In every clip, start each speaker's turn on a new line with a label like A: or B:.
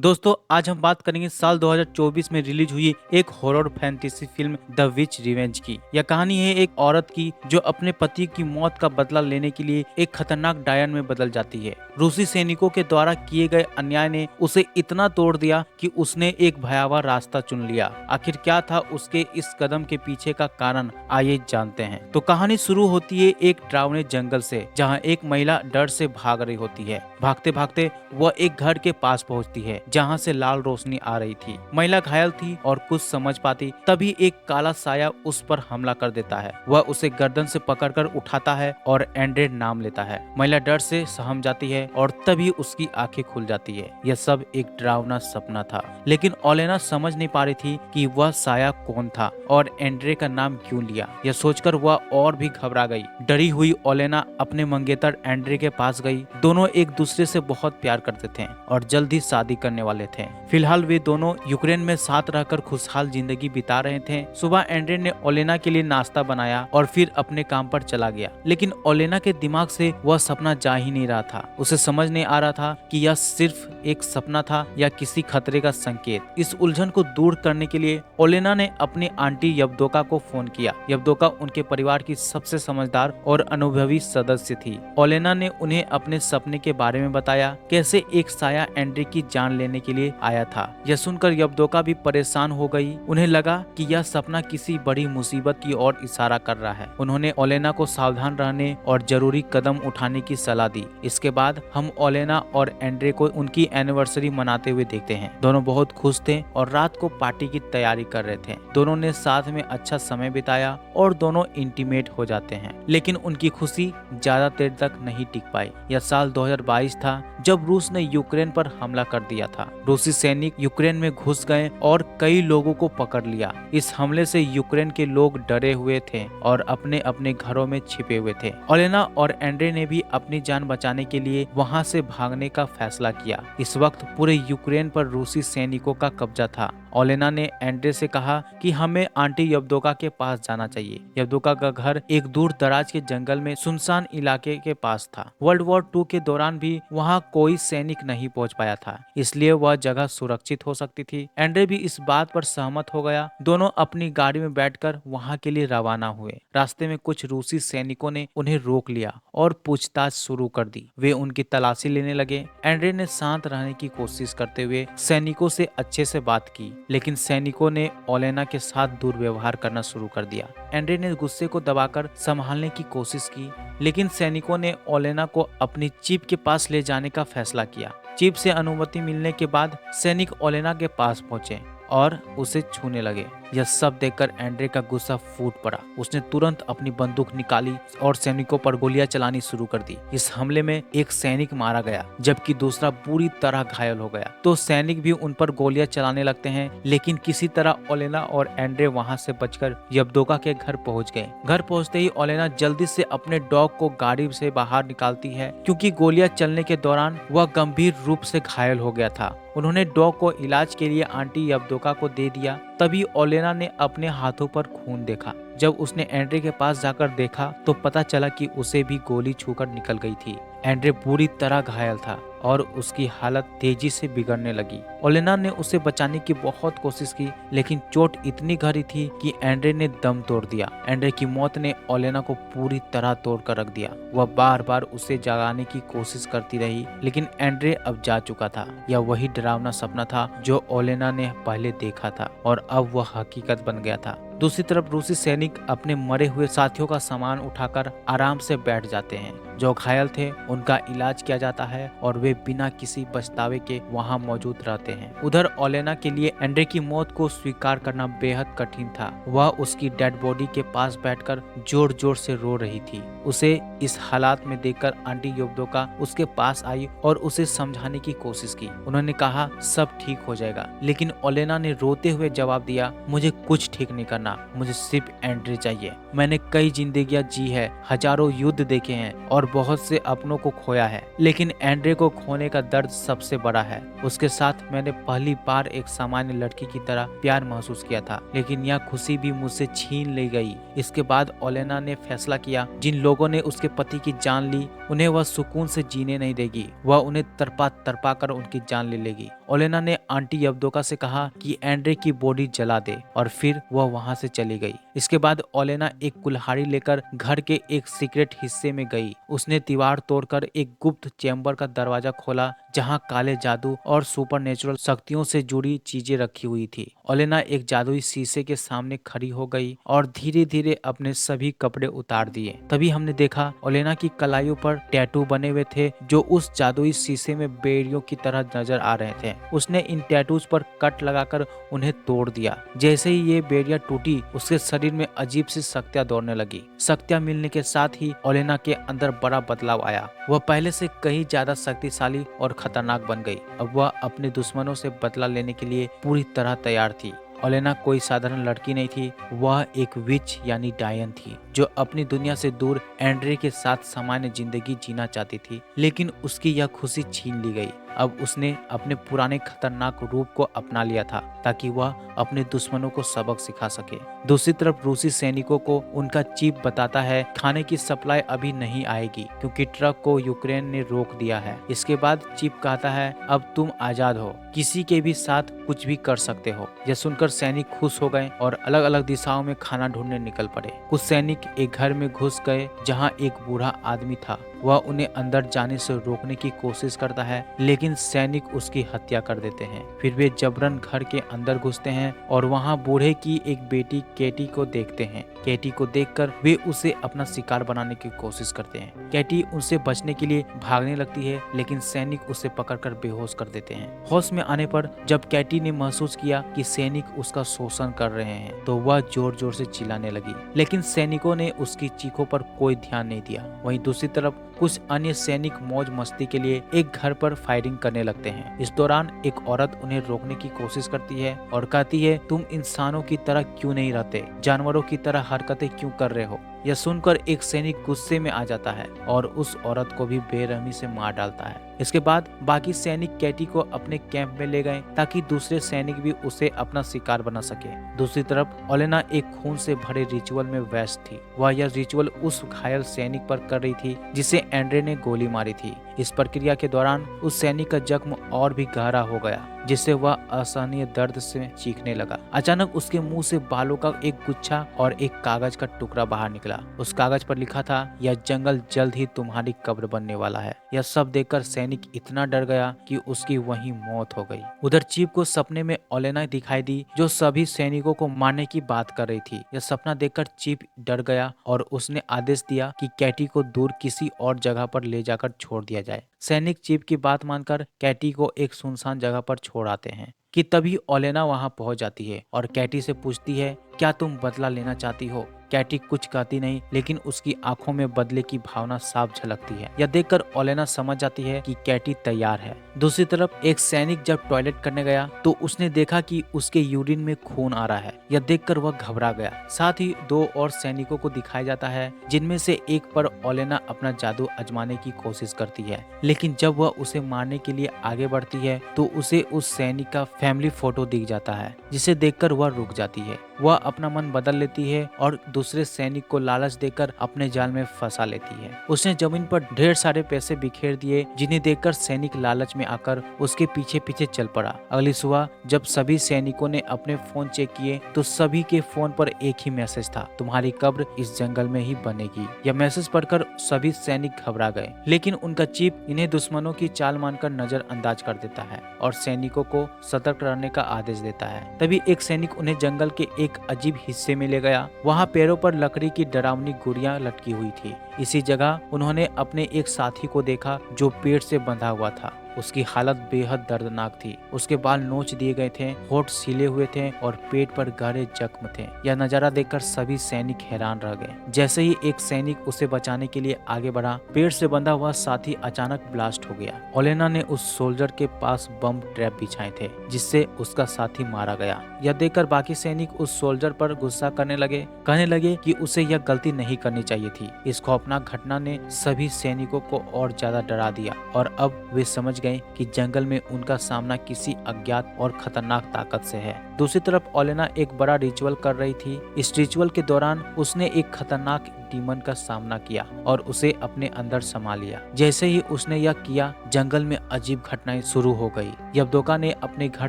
A: दोस्तों आज हम बात करेंगे साल 2024 में रिलीज हुई एक horror fantasy film the which revenge की। यह कहानी है एक औरत की जो अपने पति की मौत का बदला लेने के लिए एक खतरनाक डायन में बदल जाती है। रूसी सैनिकों के द्वारा किए गए अन्याय ने उसे इतना तोड़ दिया कि उसने एक भयावह रास्ता चुन लिया। आखिर क्या था उसके इस कदम के पीछे का कारण, आइए जानते हैं। तो कहानी शुरू होती है एक डरावने जंगल से, जहाँ एक महिला डर से भाग रही होती है। भागते भागते वह एक घर के पास पहुंचती है जहां से लाल रोशनी आ रही थी। महिला घायल थी और कुछ समझ पाती तभी एक काला साया उस पर हमला कर देता है। वह उसे गर्दन से पकड़कर उठाता है और एंड्रे नाम लेता है। महिला डर से सहम जाती है और तभी उसकी आंखें खुल जाती है। यह सब एक डरावना सपना था, लेकिन ओलेना समझ नहीं पा रही थी कि वह साया कौन था और एंड्रे का नाम क्यों लिया। यह सोचकर वह और भी घबरा गई। डरी हुई ओलेना अपने मंगेतर एंड्रे के पास गई। दोनों एक दूसरे से बहुत प्यार करते थे और जल्द ही शादी करने वाले थे। फिलहाल वे दोनों यूक्रेन में साथ रहकर खुशहाल जिंदगी बिता रहे थे। सुबह एंड्रे ने ओलेना के लिए नाश्ता बनाया और फिर अपने काम पर चला गया, लेकिन ओलेना के दिमाग से वह सपना जा ही नहीं रहा था। उसे समझ नहीं आ रहा था कि यह सिर्फ एक सपना था या किसी खतरे का संकेत। इस उलझन को दूर करने के लिए ओलेना ने अपनी आंटी यवदोका को फोन किया। यवदोका उनके परिवार की सबसे समझदार और अनुभवी सदस्य थी। ओलेना ने उन्हें अपने सपने के बारे में बताया, कैसे एक साया एंड्रे की जान लेने के लिए आया था। यह सुनकर यवदोका भी परेशान हो गई। उन्हें लगा कि यह सपना किसी बड़ी मुसीबत की ओर इशारा कर रहा है। उन्होंने ओलेना को सावधान रहने और जरूरी कदम उठाने की सलाह दी। इसके बाद हम ओलेना और एंड्रे को उनकी एनिवर्सरी मनाते हुए देखते हैं। दोनों बहुत खुश थे और रात को पार्टी की तैयारी कर रहे थे। दोनों ने साथ में अच्छा समय बिताया और दोनों इंटीमेट हो जाते हैं, लेकिन उनकी खुशी ज्यादा देर तक नहीं टिक पाई। यह साल 2022 था जब रूस ने यूक्रेन पर हमला कर दिया था। रूसी सैनिक यूक्रेन में घुस गए और कई लोगों को पकड़ लिया। इस हमले से यूक्रेन के लोग डरे हुए थे और अपने अपने घरों में छिपे हुए थे। ओलेना और एंड्रे ने भी अपनी जान बचाने के लिए वहां से भागने का फैसला किया। इस वक्त पूरे यूक्रेन पर रूसी सैनिकों का कब्जा था। ओलेना ने एंड्रे से कहा कि हमें आंटी यवदोका के पास जाना चाहिए। यवदोका का घर एक दूर दराज के जंगल में सुनसान इलाके के पास था। वर्ल्ड वॉर 2 के दौरान भी वहाँ कोई सैनिक नहीं पहुँच पाया था, इसलिए वह जगह सुरक्षित हो सकती थी। एंड्रे भी इस बात पर सहमत हो गया। दोनों अपनी गाड़ी में बैठकर वहाँ के लिए रवाना हुए। रास्ते में कुछ रूसी सैनिकों ने उन्हें रोक लिया और पूछताछ शुरू कर दी। वे उनकी तलाशी लेने लगे। एंड्रे ने शांत रहने की कोशिश करते हुए सैनिकों से अच्छे से बात की, लेकिन सैनिकों ने ओलेना के साथ दुर्व्यवहार करना शुरू कर दिया। एंड्रे ने गुस्से को दबाकर संभालने की कोशिश की, लेकिन सैनिकों ने ओलेना को अपनी चीफ के पास ले जाने का फैसला किया। चीफ से अनुमति मिलने के बाद सैनिक ओलेना के पास पहुंचे और उसे छूने लगे। यह सब देखकर एंड्रे का गुस्सा फूट पड़ा। उसने तुरंत अपनी बंदूक निकाली और सैनिकों पर गोलियां चलानी शुरू कर दी। इस हमले में एक सैनिक मारा गया, जबकि दूसरा बुरी तरह घायल हो गया। तो सैनिक भी उन पर गोलियां चलाने लगते हैं, लेकिन किसी तरह ओलेना और एंड्रे वहां से बचकर यवदोका के घर पहुंच गए। घर पहुंचते ही ओलेना जल्दी से अपने डॉग को गाड़ी से बाहर निकालती है, क्योंकि गोलियां चलने के दौरान वह गंभीर रूप से घायल हो गया था। उन्होंने डॉग को इलाज के लिए आंटी यवदोका को दे दिया। तभी ओलेना ने अपने हाथों पर खून देखा। जब उसने एंड्रे के पास जाकर देखा तो पता चला कि उसे भी गोली छूकर निकल गई थी। एंड्रे बुरी तरह घायल था और उसकी हालत तेजी से बिगड़ने लगी। ओलेना ने उसे बचाने की बहुत कोशिश की, लेकिन चोट इतनी गहरी थी कि एंड्रे ने दम तोड़ दिया। एंड्रे की मौत ने ओलेना को पूरी तरह तोड़ कर रख दिया। वह बार बार उसे जगाने की कोशिश करती रही, लेकिन एंड्रे अब जा चुका था। यह वही डरावना सपना था जो ओलेना ने पहले देखा था और अब वह हकीकत बन गया था। दूसरी तरफ रूसी सैनिक अपने मरे हुए साथियों का सामान उठाकर आराम से बैठ जाते हैं। जो घायल थे उनका इलाज किया जाता है और वे बिना किसी पछतावे के वहां मौजूद रहते हैं। उधर ओलेना के लिए एंड्रे की मौत को स्वीकार करना बेहद कठिन था। वह उसकी डेड बॉडी के पास बैठकर जोर जोर से रो रही थी। उसे इस हालात में देखकर आंटी यवदोका उसके पास आई और उसे समझाने की कोशिश की। उन्होंने कहा सब ठीक हो जाएगा, लेकिन ओलेना ने रोते हुए जवाब दिया, मुझे कुछ ठीक नहीं करना, मुझे सिर्फ एंड्रे चाहिए। मैंने कई जिंदगियां जी है, हजारों युद्ध देखे हैं और बहुत से अपनों को खोया है, लेकिन एंड्रे को खोने का दर्द सबसे बड़ा है। उसके साथ मैंने पहली बार एक सामान्य लड़की की तरह प्यार महसूस किया था, लेकिन यह खुशी भी मुझसे छीन ली गई। इसके बाद ओलेना ने फैसला किया, जिन लोगों ने उसके पति की जान ली उन्हें वह सुकून से जीने नहीं देगी। वह उन्हें तरपा तरपा कर उनकी जान ले लेगी। ओलेना ने आंटी यवदोका से कहा कि एंड्रे की बॉडी जला दे और फिर वह वहां से चली गई। इसके बाद ओलेना एक कुल्हाड़ी लेकर घर के एक सीक्रेट हिस्से में गई। उसने दीवार तोड़कर एक गुप्त चैम्बर का दरवाजा खोला जहां काले जादू और सुपरनेचुरल शक्तियों से जुड़ी चीजें रखी हुई थी। ओलेना एक जादुई शीशे के सामने खड़ी हो गई और धीरे धीरे अपने सभी कपड़े उतार दिए। तभी हमने देखा ओलेना की कलाइयों पर टैटू बने हुए थे जो उस जादुई शीशे में बेड़ियों की तरह नजर आ रहे थे। उसने इन टैटूज पर कट लगाकर उन्हें तोड़ दिया। जैसे ही ये बेड़ियां टूटी उसके शरीर में अजीब सी शक्तियां दौड़ने लगी। शक्तियां मिलने के साथ ही ओलेना के अंदर बड़ा बदलाव आया। वह पहले से कहीं ज्यादा शक्तिशाली और खतरनाक बन गई। अब वह अपने दुश्मनों से बदला लेने के लिए पूरी तरह तैयार थी। ओलेना कोई साधारण लड़की नहीं थी, वह एक विच यानी डायन थी जो अपनी दुनिया से दूर एंड्रे के साथ सामान्य जिंदगी जीना चाहती थी। लेकिन उसकी यह खुशी छीन ली गई। अब उसने अपने पुराने खतरनाक रूप को अपना लिया था ताकि वह अपने दुश्मनों को सबक सिखा सके। दूसरी तरफ रूसी सैनिकों को उनका चीफ बताता है खाने की सप्लाई अभी नहीं आएगी क्योंकि ट्रक को यूक्रेन ने रोक दिया है। इसके बाद चीफ कहता है अब तुम आजाद हो, किसी के भी साथ कुछ भी कर सकते हो। यह सुनकर सैनिक खुश हो गए और अलग अलग दिशाओं में खाना ढूंढने निकल पड़े। कुछ सैनिक एक घर में घुस गए जहां एक बूढ़ा आदमी था। वह उन्हें अंदर जाने से रोकने की कोशिश करता है लेकिन सैनिक उसकी हत्या कर देते हैं। फिर वे जबरन घर के अंदर घुसते हैं और वहां बूढ़े की एक बेटी केटी को देखते हैं। केटी को देखकर वे उसे अपना शिकार बनाने की कोशिश करते हैं। केटी उनसे बचने के लिए भागने लगती है लेकिन सैनिक उसे पकड़कर बेहोश कर देते हैं। होश में आने पर जब केटी ने महसूस किया कि सैनिक उसका शोषण कर रहे हैं तो वह जोर जोर से चिल्लाने लगी, लेकिन सैनिकों ने उसकी चीखों पर कोई ध्यान नहीं दिया। वहीं दूसरी तरफ कुछ अन्य सैनिक मौज मस्ती के लिए एक घर पर फायरिंग करने लगते हैं। इस दौरान एक औरत उन्हें रोकने की कोशिश करती है और कहती है तुम इंसानों की तरह क्यों नहीं रहते, जानवरों की तरह हरकतें क्यों कर रहे हो। यह सुनकर एक सैनिक गुस्से में आ जाता है और उस औरत को भी बेरहमी से मार डालता है। इसके बाद बाकी सैनिक केटी को अपने कैंप में ले गए ताकि दूसरे सैनिक भी उसे अपना शिकार बना सके। दूसरी तरफ ओलेना एक खून से भरे रिचुअल में व्यस्त थी। वह यह रिचुअल उस घायल सैनिक पर कर रही थी जिसे एंड्रे ने गोली मारी थी। इस प्रक्रिया के दौरान उस सैनिक का जख्म और भी गहरा हो गया जिससे वह असहनीय दर्द से चीखने लगा। अचानक उसके मुंह से बालों का एक गुच्छा और एक कागज का टुकड़ा बाहर निकला। उस कागज पर लिखा था यह जंगल जल्द ही तुम्हारी कब्र बनने वाला है। यह सब देखकर सैनिक इतना डर गया कि उसकी वहीं मौत हो गई। उधर चीफ को सपने में ओलेना दिखाई दी जो सभी सैनिकों को मारने की बात कर रही थी। यह सपना देखकर चीफ डर गया और उसने आदेश दिया कि कैटी को दूर किसी और जगह पर ले जाकर छोड़ दिया जाए। सैनिक चीफ की बात मानकर कैटी को एक सुनसान जगह पर छोड़ आते हैं कि तभी ओलेना वहां पहुंच जाती है और कैटी से पूछती है क्या तुम बदला लेना चाहती हो। कैटी कुछ कहती नहीं लेकिन उसकी आंखों में बदले की भावना साफ झलकती है। यह देखकर ओलेना समझ जाती है कि कैटी तैयार है। दूसरी तरफ एक सैनिक जब टॉयलेट करने गया तो उसने देखा कि उसके यूरिन में खून आ रहा है। यह देखकर वह घबरा गया। साथ ही दो और सैनिकों को दिखाया जाता है जिनमें से एक पर ओलेना अपना जादू आजमाने की कोशिश करती है, लेकिन जब वह उसे मारने के लिए आगे बढ़ती है तो उसे उस सैनिक का फैमिली फोटो दिख जाता है जिसे देखकर वह रुक जाती है। वह अपना मन बदल लेती है और दूसरे सैनिक को लालच देकर अपने जाल में फंसा लेती है। उसने जमीन पर ढेर सारे पैसे बिखेर दिए जिन्हें देखकर सैनिक लालच में आकर उसके पीछे पीछे चल पड़ा। अगली सुबह जब सभी सैनिकों ने अपने फोन चेक किए तो सभी के फोन पर एक ही मैसेज था, तुम्हारी कब्र इस जंगल में ही बनेगी। यह मैसेज पढ़कर सभी सैनिक घबरा गए, लेकिन उनका चीफ इन्हें दुश्मनों की चाल मानकर नजरअंदाज कर देता है और सैनिकों को सतर्क रहने का आदेश देता है। तभी एक सैनिक उन्हें जंगल के एक अजीब हिस्से में ले गया। वहाँ पैरों पर लकड़ी की डरावनी गुड़ियां लटकी हुई थी। इसी जगह उन्होंने अपने एक साथी को देखा जो पेड़ से बंधा हुआ था। उसकी हालत बेहद दर्दनाक थी। उसके बाल नोच दिए गए थे, होठ सीले हुए थे और पेट पर गहरे जख्म थे। यह नजारा देखकर सभी सैनिक हैरान रह गए। जैसे ही एक सैनिक उसे बचाने के लिए आगे बढ़ा, पेड़ से बंधा हुआ साथी अचानक ब्लास्ट हो गया। ओलेना ने उस सोल्जर के पास बम ट्रैप बिछाए थे जिससे उसका साथी मारा गया। यह देखकर बाकी सैनिक उस सोल्जर पर गुस्सा करने लगे, कहने लगे कि उसे यह गलती नहीं करनी चाहिए थी। इस खौफनाक घटना ने सभी सैनिकों को और ज्यादा डरा दिया और अब वे समझ गए कि जंगल में उनका सामना किसी अज्ञात और खतरनाक ताकत से है। दूसरी तरफ ओलेना एक बड़ा रिचुअल कर रही थी। इस रिचुअल के दौरान उसने एक खतरनाक टीमन का सामना किया और उसे अपने अंदर समा लिया। जैसे ही उसने यह किया, जंगल में अजीब घटनाएं शुरू हो गई। यवदोका ने अपने घर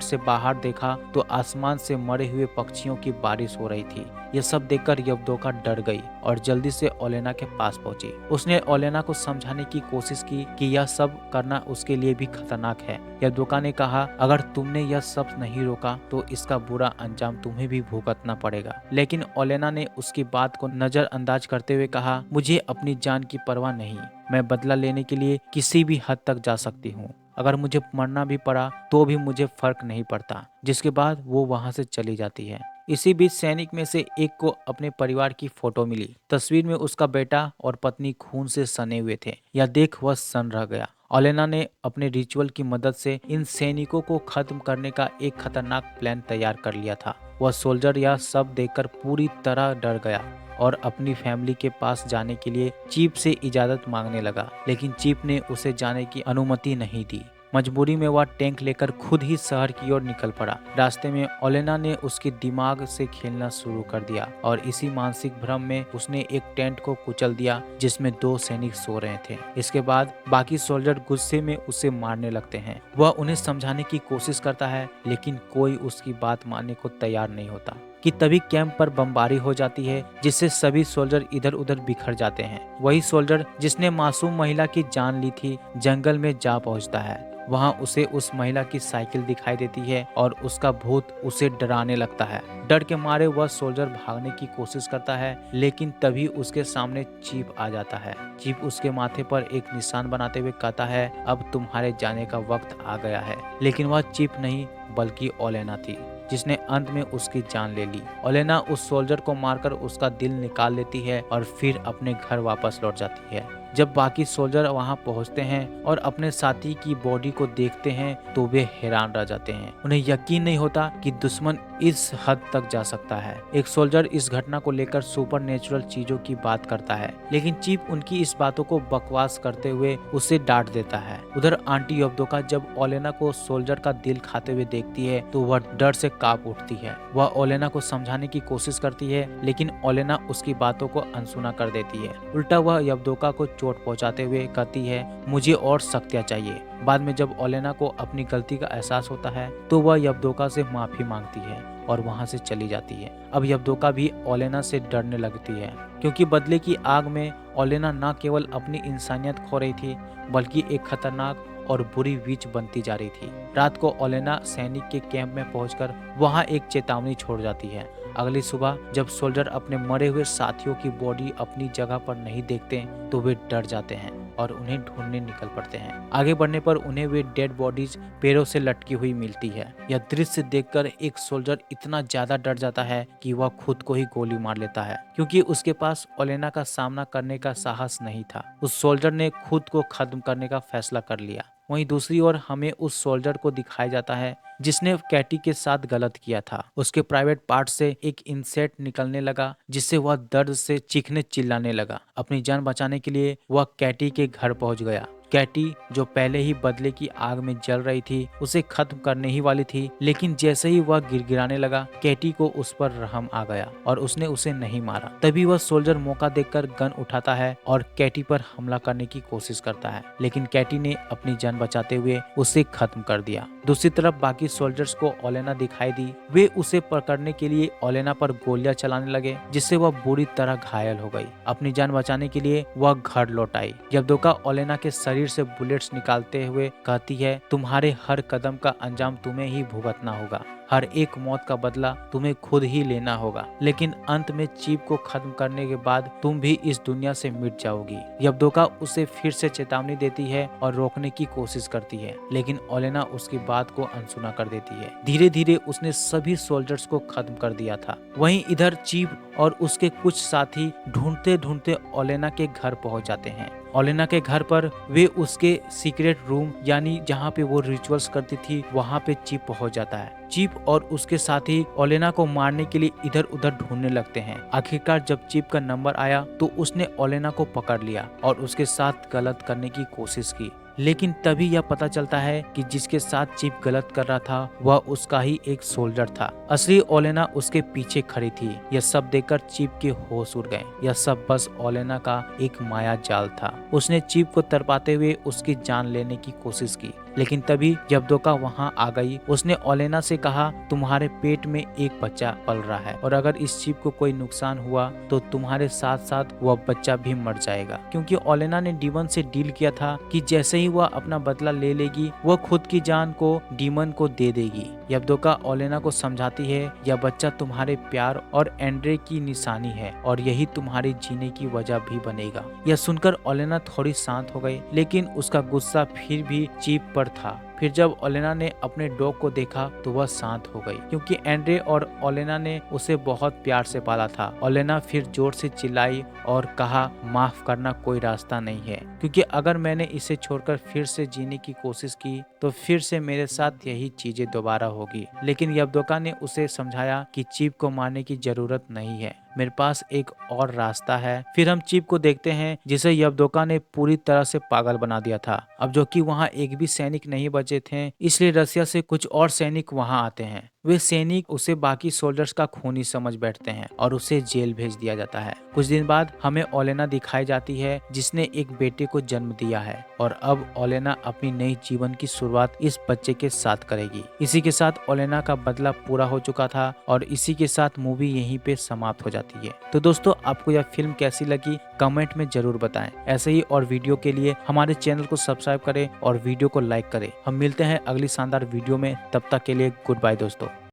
A: से बाहर देखा तो आसमान से मरे हुए पक्षियों की बारिश हो रही थी। यह सब देखकर यवदोका डर गई और जल्दी से ओलेना के पास पहुंची। उसने ओलेना को समझाने की कोशिश की कि यह सब करना उसके लिए भी खतरनाक है। यवदोका ने कहा, अगर तुमने यह सब नहीं रोका तो इसका बुरा अंजाम तुम्हें भी भुगतना पड़ेगा। लेकिन ओलेना ने उसकी बात को नजरअंदाज करते हुए कहा, मुझे अपनी जान की परवाह नहीं, मैं बदला लेने के लिए किसी भी हद तक जा सकती हूँ। अगर मुझे मरना भी पड़ा तो भी मुझे फर्क नहीं पड़ता। जिसके बाद वो वहां से चली जाती है। इसी बीच सैनिक में से एक को अपने परिवार की फोटो मिली। तस्वीर में उसका बेटा और पत्नी खून से सने हुए थे। यह देख वह सन रह गया। ओलेना ने अपने रिचुअल की मदद से इन सैनिकों को खत्म करने का एक खतरनाक प्लान तैयार कर लिया था। वह सोल्जर यह सब देखकर पूरी तरह डर गया और अपनी फैमिली के पास जाने के लिए चीफ से इजाजत मांगने लगा, लेकिन चीफ ने उसे जाने की अनुमति नहीं दी। मजबूरी में वह टैंक लेकर खुद ही शहर की ओर निकल पड़ा। रास्ते में ओलेना ने उसके दिमाग से खेलना शुरू कर दिया और इसी मानसिक भ्रम में उसने एक टेंट को कुचल दिया जिसमें 2 सैनिक सो रहे थे। इसके बाद बाकी सोल्जर गुस्से में उसे मारने लगते हैं। वह उन्हें समझाने की कोशिश करता है, लेकिन कोई उसकी बात मानने को तैयार नहीं होता कि तभी कैंप पर बमबारी हो जाती है, जिससे सभी सोल्जर इधर उधर बिखर जाते हैं। वही सोल्जर जिसने मासूम महिला की जान ली थी, जंगल में जा पहुंचता है। वहां उसे उस महिला की साइकिल दिखाई देती है और उसका भूत उसे डराने लगता है। डर के मारे वह सोल्जर भागने की कोशिश करता है, लेकिन तभी उसके सामने चीफ आ जाता है। चीफ उसके माथे पर एक निशान बनाते हुए कहता है, अब तुम्हारे जाने का वक्त आ गया है। लेकिन वह चीफ नहीं बल्कि ओलेना थी, जिसने अंत में उसकी जान ले ली। ओलेना उस सोल्जर को मारकर उसका दिल निकाल लेती है और फिर अपने घर वापस लौट जाती है। जब बाकी सोल्जर वहां पहुंचते हैं और अपने साथी की बॉडी को देखते हैं तो वे हैरान रह जाते हैं। उन्हें यकीन नहीं होता कि दुश्मन इस हद तक जा सकता है। एक सोल्जर इस घटना को लेकर सुपरनेचुरल चीजों की बात करता है, लेकिन चीफ उनकी इस बातों को बकवास करते हुए उसे डांट देता है। उधर आंटी यवदोका जब ओलेना को सोल्जर का दिल खाते हुए देखती है तो वह डर से कांप उठती है। वह ओलेना को समझाने की कोशिश करती है, लेकिन ओलेना उसकी बातों को अनसुना कर देती है। उल्टा वह यवदोका को चोट पहुंचाते हुए कहती है, मुझे और शक्तियां चाहिए। बाद में जब ओलेना को अपनी गलती का एहसास होता है तो वह यवदोका से माफी मांगती है और वहां से चली जाती है। अब यवदोका भी ओलेना से डरने लगती है, क्योंकि बदले की आग में ओलेना न केवल अपनी इंसानियत खो रही थी बल्कि एक खतरनाक और बुरी विच बनती जा रही थी। रात को ओलेना सैनिक के कैंप में पहुंचकर वहां एक चेतावनी छोड़ जाती है। अगली सुबह जब सोल्जर अपने मरे हुए साथियों की बॉडी अपनी जगह पर नहीं देखते तो वे डर जाते हैं और उन्हें ढूंढने निकल पड़ते हैं। आगे बढ़ने पर उन्हें वे डेड बॉडीज पैरों से लटकी हुई मिलती है। यह दृश्य देखकर एक सोल्जर इतना ज्यादा डर जाता है कि वह खुद को ही गोली मार लेता है, क्योंकि उसके पास ओलेना का सामना करने का साहस नहीं था। उस सोल्जर ने खुद को खत्म करने का फैसला कर लिया। वहीं दूसरी ओर हमें उस सोल्जर को दिखाया जाता है जिसने कैटी के साथ गलत किया था। उसके प्राइवेट पार्ट से एक इंसेक्ट निकलने लगा, जिससे वह दर्द से चीखने चिल्लाने लगा। अपनी जान बचाने के लिए वह कैटी के घर पहुंच गया। कैटी जो पहले ही बदले की आग में जल रही थी, उसे खत्म करने ही वाली थी, लेकिन जैसे ही वह गिड़गिड़ाने लगा, कैटी को उस पर रहम आ गया और उसने उसे नहीं मारा। तभी वह सोल्जर मौका देखकर गन उठाता है और कैटी पर हमला करने की कोशिश करता है, लेकिन कैटी ने अपनी जान बचाते हुए उसे खत्म कर दिया। दूसरी तरफ बाकी सोल्जर्स को ओलेना दिखाई दी। वे उसे पकड़ने के लिए ओलेना पर गोलियां चलाने लगे, जिससे वह बुरी तरह घायल हो गई। अपनी जान बचाने के लिए वह घर लौट आई। यवदोका ओलेना के शरीर से बुलेट्स निकालते हुए कहती है, तुम्हारे हर कदम का अंजाम तुम्हें ही भुगतना होगा, हर एक मौत का बदला तुम्हें खुद ही लेना होगा, लेकिन अंत में चीफ को खत्म करने के बाद तुम भी इस दुनिया से मिट जाओगी। यवदोका उसे फिर से चेतावनी देती है और रोकने की कोशिश करती है, लेकिन ओलेना उसकी बात को अनसुना कर देती है। धीरे धीरे उसने सभी सोल्जर्स को खत्म कर दिया था। वहीं इधर चीफ और उसके कुछ साथी ढूंढते ढूंढते ओलेना के घर पहुंच जाते हैं। ओलेना के घर पर वे उसके सीक्रेट रूम यानी जहाँ पे वो रिचुअल्स करती थी वहाँ पे चीफ पहुंच जाता है। चीफ और उसके साथी ओलेना को मारने के लिए इधर उधर ढूंढने लगते हैं। आखिरकार जब चीफ का नंबर आया तो उसने ओलेना को पकड़ लिया और उसके साथ गलत करने की कोशिश की। लेकिन तभी यह पता चलता है कि जिसके साथ चिप गलत कर रहा था वह उसका ही एक सोल्जर था। असली ओलेना उसके पीछे खड़ी थी। यह सब देखकर चिप के होश उड़ गए। यह सब बस ओलेना का एक माया जाल था। उसने चिप को तरपाते हुए उसकी जान लेने की कोशिश की, लेकिन तभी जब दोका वहां आ गई, उसने ओलेना से कहा, तुम्हारे पेट में एक बच्चा पल रहा है और अगर इस चिप को कोई नुकसान हुआ तो तुम्हारे साथ साथ वह बच्चा भी मर जाएगा। क्योंकि ओलेना ने डीमन से डील किया था कि जैसे ही वह अपना बदला ले लेगी वह खुद की जान को डीमन को दे देगी। जब दोका ओलेना को समझाती है, यह बच्चा तुम्हारे प्यार और एंड्रे की निशानी है और यही तुम्हारे जीने की वजह भी बनेगा। यह सुनकर ओलेना थोड़ी शांत हो गई, लेकिन उसका गुस्सा फिर भी चिप पर था। फिर जब ओलेना ने अपने डॉग को देखा तो वह शांत हो गई, क्योंकि एंड्रे और ओलेना ने उसे बहुत प्यार से पाला था। ओलेना फिर जोर से चिल्लाई और कहा, माफ करना कोई रास्ता नहीं है, क्योंकि अगर मैंने इसे छोड़कर फिर से जीने की कोशिश की तो फिर से मेरे साथ यही चीजें दोबारा होगी। लेकिन यबदोका ने उसे समझाया कि चिप को मारने की जरूरत नहीं है, मेरे पास एक और रास्ता है। फिर हम चिप को देखते हैं जिसे यबदोका ने पूरी तरह से पागल बना दिया था। अब जो कि वहाँ एक भी सैनिक नहीं बचे थे, इसलिए रसिया से कुछ और सैनिक वहाँ आते हैं। वे सैनिक उसे बाकी सोल्जर्स का खूनी समझ बैठते हैं और उसे जेल भेज दिया जाता है। कुछ दिन बाद हमें ओलेना दिखाई जाती है जिसने एक बेटे को जन्म दिया है और अब ओलेना अपनी नई जीवन की शुरुआत इस बच्चे के साथ करेगी। इसी के साथ ओलेना का बदला पूरा हो चुका था और इसी के साथ मूवी यहीं पे समाप्त हो जाती है। तो दोस्तों, आपको यह फिल्म कैसी लगी कमेंट में जरूर बताएं। ऐसे ही और वीडियो के लिए हमारे चैनल को सब्सक्राइब करें और वीडियो को लाइक करें। हम मिलते हैं अगली शानदार वीडियो में, तब तक के लिए गुड बाय दोस्तों।